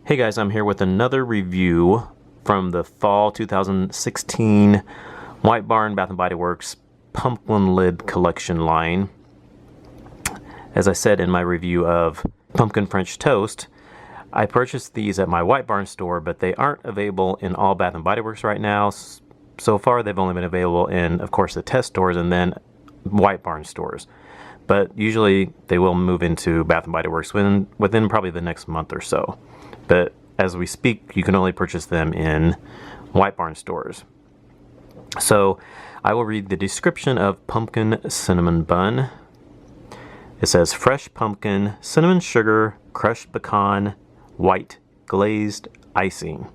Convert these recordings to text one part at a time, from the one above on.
Hey guys, I'm here with another review from the fall 2016 White Barn Bath & Body Works Pumpkin Lid Collection line. As I said in my review of Pumpkin French Toast, I purchased these at my White Barn store, but they aren't available in all Bath & Body Works right now. So far, they've only been available in, of course, the test stores and then White Barn stores. But usually they will move into Bath & Body Works within probably the next month or so. But as we speak, you can only purchase them in White Barn stores. So I will read the description of Pumpkin Cinnamon Bun. It says fresh pumpkin, cinnamon sugar, crushed pecan, white glazed icing.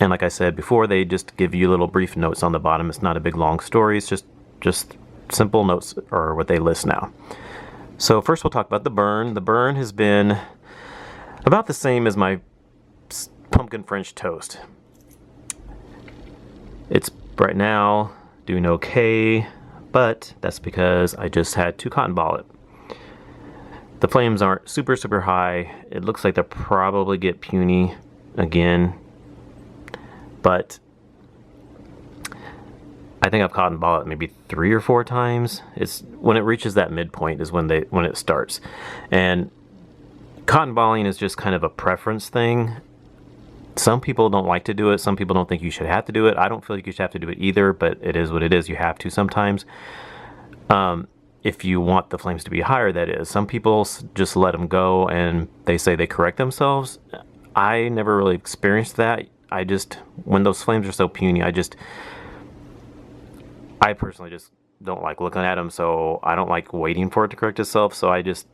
And like I said before, they just give you little brief notes on the bottom. It's not a big long story. It's just simple notes, or what they list now. So first we'll talk about the burn. The burn has been about the same as my pumpkin French toast. It's right now doing okay, but that's because I just had to cotton ball it. The flames aren't super high. It looks like they'll probably get puny again, but I think I've cotton balled it maybe 3 or 4 times. It's when it reaches that midpoint is when it starts. And cotton balling is just kind of a preference thing. Some people don't like to do it. Some people don't think you should have to do it. I don't feel like you should have to do it either, but it is what it is. You have to sometimes. If you want the flames to be higher, that is. Some people just let them go and they say they correct themselves. I never really experienced that. When those flames are so puny, I personally just don't like looking at them, so I don't like waiting for it to correct itself, so I just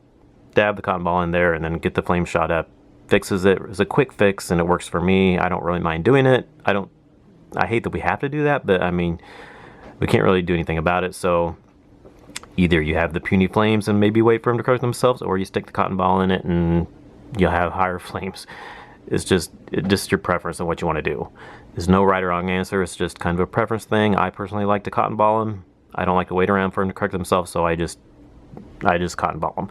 dab the cotton ball in there and then get the flame shot up. Fixes it. It's a quick fix and it works for me. I don't really mind doing it. I hate that we have to do that, but I mean, we can't really do anything about it. So either you have the puny flames and maybe wait for them to correct themselves, or you stick the cotton ball in it and you'll have higher flames. It's just your preference on what you want to do. There's no right or wrong answer. It's just kind of a preference thing. I personally like to cotton ball them. I don't like to wait around for them to correct themselves, so I just cotton ball them.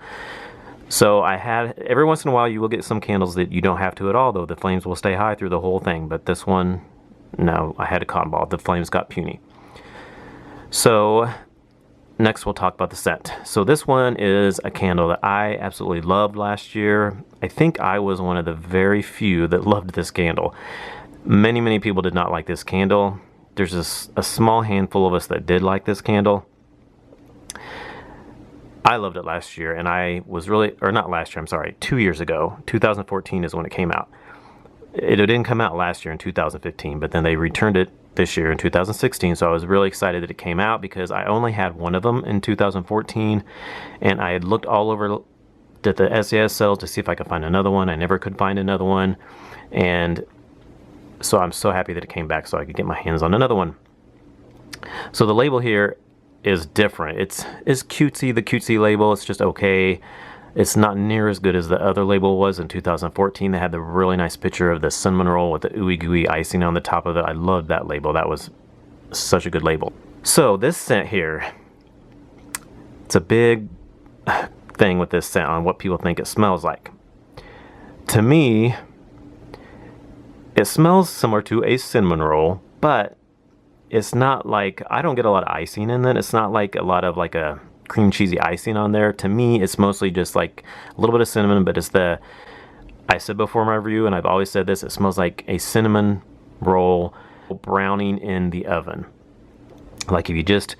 So every once in a while you will get some candles that you don't have to at all, though the flames will stay high through the whole thing. But this one, no, I had a cotton ball. The flames got puny. So next we'll talk about the scent. So this one is a candle that I absolutely loved last year. I think I was one of the very few that loved this candle. Many people did not like this candle. There's a small handful of us that did like this candle. I loved it last year, and I was really, or not last year, I'm sorry, 2 years ago. 2014 is when it came out. It didn't come out last year in 2015, but then they returned it this year in 2016, so I was really excited that it came out because I only had one of them in 2014, and I had looked all over at the SAS sales to see if I could find another one. I never could find another one, and so I'm so happy that it came back so I could get my hands on another one. So the label here is different. It's cutesy, the cutesy label. It's just okay. It's not near as good as the other label was in 2014. They had the really nice picture of the cinnamon roll with the ooey gooey icing on the top of it. I loved that label. That was such a good label. So this scent here, it's a big thing with this scent on what people think it smells like. To me, it smells similar to a cinnamon roll, but it's not like, I don't get a lot of icing in it. It's not like a lot of like a cream cheesy icing on there. To me, it's mostly just like a little bit of cinnamon, but I said before in my review, and I've always said this, it smells like a cinnamon roll browning in the oven. Like if you just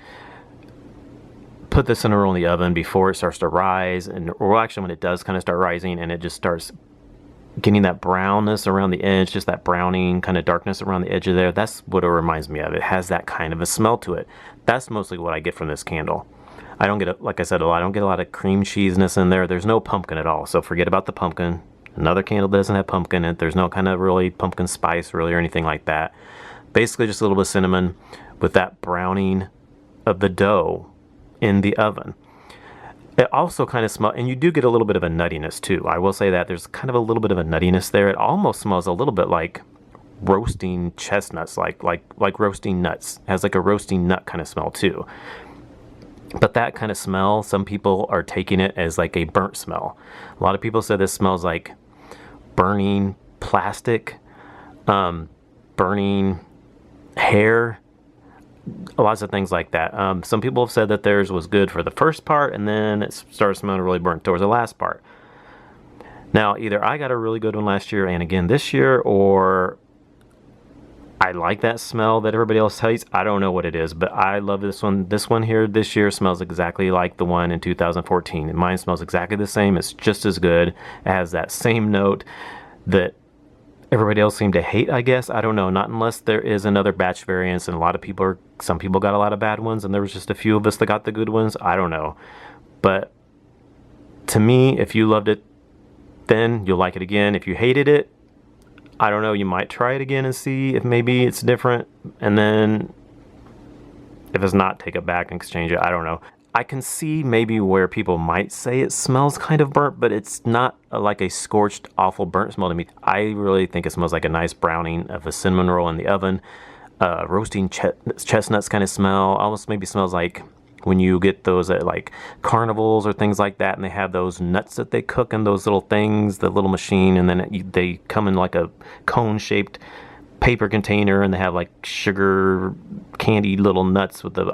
put the cinnamon roll in the oven before it starts to rise, or actually when it does kind of start rising and it just starts getting that brownness around the edge, just that browning kind of darkness around the edge of there. That's what it reminds me of. It has that kind of a smell to it. That's mostly what I get from this candle. I don't get, like I said, I don't get a lot of cream cheesiness in there. There's no pumpkin at all, so forget about the pumpkin. Another candle doesn't have pumpkin in it. There's no kind of really pumpkin spice really or anything like that. Basically just a little bit of cinnamon with that browning of the dough in the oven. It also kind of smells, and you do get a little bit of a nuttiness too. I will say that there's kind of a little bit of a nuttiness there. It almost smells a little bit like roasting chestnuts, like roasting nuts. It has like a roasting nut kind of smell too. But that kind of smell, some people are taking it as like a burnt smell. A lot of people say this smells like burning plastic, burning hair, lots of things like that. Some people have said that theirs was good for the first part, and then it started smelling really burnt towards the last part. Now, either I got a really good one last year and again this year, or I like that smell that everybody else hates. I don't know what it is, but I love this one. This one here this year smells exactly like the one in 2014. And mine smells exactly the same. It's just as good. It has that same note that everybody else seemed to hate, I guess. I don't know. Not unless there is another batch variance, and some people got a lot of bad ones, and there was just a few of us that got the good ones. I don't know. But to me, if you loved it then, you'll like it again. If you hated it, I don't know, you might try it again and see if maybe it's different, and then if it's not, take it back and exchange it. I don't know. I can see maybe where people might say it smells kind of burnt, but it's not like a scorched, awful burnt smell to me. I really think it smells like a nice browning of a cinnamon roll in the oven. Roasting chestnuts kind of smell. Almost maybe smells like when you get those at like carnivals or things like that, and they have those nuts that they cook in those little things, the little machine, and then they come in like a cone-shaped paper container, and they have like sugar candy little nuts with the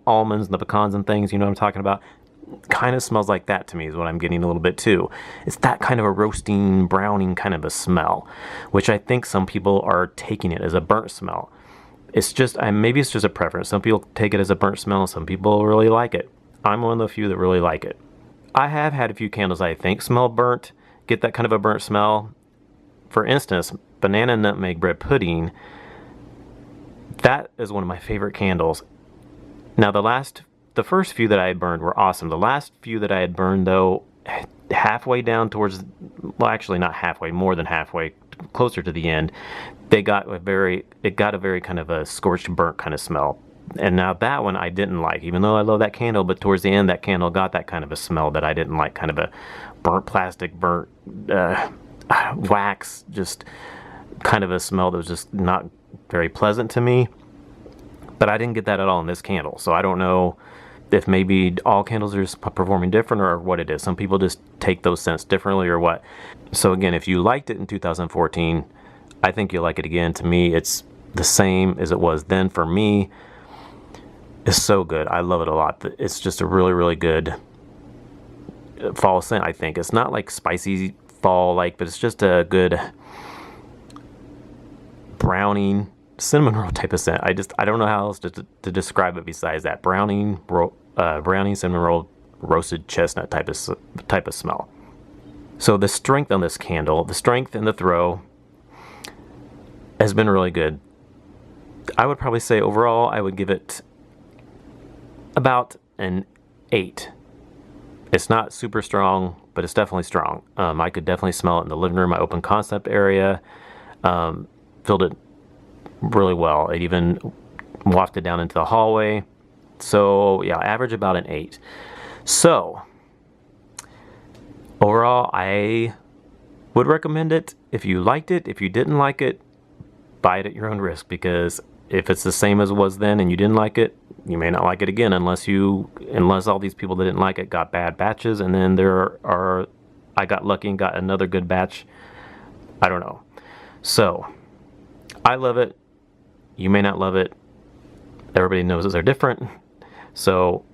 almonds and the pecans and things. You know what I'm talking about? Kind of smells like that to me is what I'm getting a little bit too. It's that kind of a roasting, browning kind of a smell, which I think some people are taking it as a burnt smell. It's just, maybe it's just a preference. Some people take it as a burnt smell, and some people really like it. I'm one of the few that really like it. I have had a few candles I think smell burnt, get that kind of a burnt smell. For instance, banana nutmeg bread pudding. That is one of my favorite candles. Now the first few that I had burned were awesome. The last few that I had burned though, halfway down towards, well actually not halfway, more than halfway, closer to the end, it got a very kind of a scorched burnt kind of smell. And now that one I didn't like, even though I love that candle, but towards the end that candle got that kind of a smell that I didn't like, kind of a burnt plastic, burnt wax, just kind of a smell that was just not very pleasant to me. But I didn't get that at all in this candle, so I don't know if maybe all candles are just performing different or what it is. Some people just take those scents differently or what. So again, if you liked it in 2014, I think you'll like it again. To me, it's the same as it was then. For me, it's so good. I love it a lot. It's just a really, really good fall scent, I think. It's not like spicy fall like, but it's just a good browning cinnamon roll type of scent. I don't know how else to describe it besides that browning cinnamon roll roasted chestnut type of smell. So the strength on this candle, the strength and the throw has been really good. I would probably say overall I would give it about an 8. It's not super strong, but it's definitely strong. I could definitely smell it in the living room, my open concept area. Filled it really well. It even wafted down into the hallway. So yeah, average about an 8. So overall, I would recommend it. If you liked it, if you didn't like it, buy it at your own risk, because if it's the same as it was then and you didn't like it, you may not like it again unless all these people that didn't like it got bad batches, and then I got lucky and got another good batch. I don't know. So I love it. You may not love it. Everybody knows that they're different. So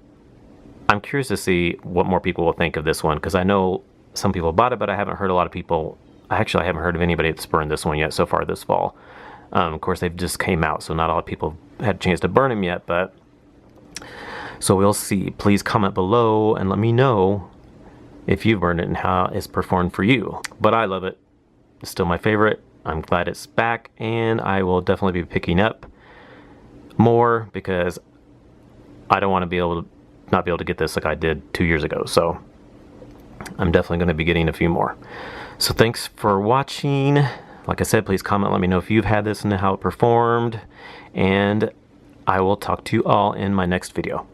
I'm curious to see what more people will think of this one, because I know some people bought it, but I haven't heard a lot of people. I haven't heard of anybody that's burned this one yet so far this fall. Of course, they've just came out, so not a lot of people had a chance to burn them yet, but so we'll see. Please comment below and let me know if you've burned it and how it's performed for you. But I love it. It's still my favorite. I'm glad it's back, and I will definitely be picking up more because I don't want to not be able to get this like I did 2 years ago. So I'm definitely going to be getting a few more. So thanks for watching. Like I said, please comment, let me know if you've had this and how it performed, and I will talk to you all in my next video.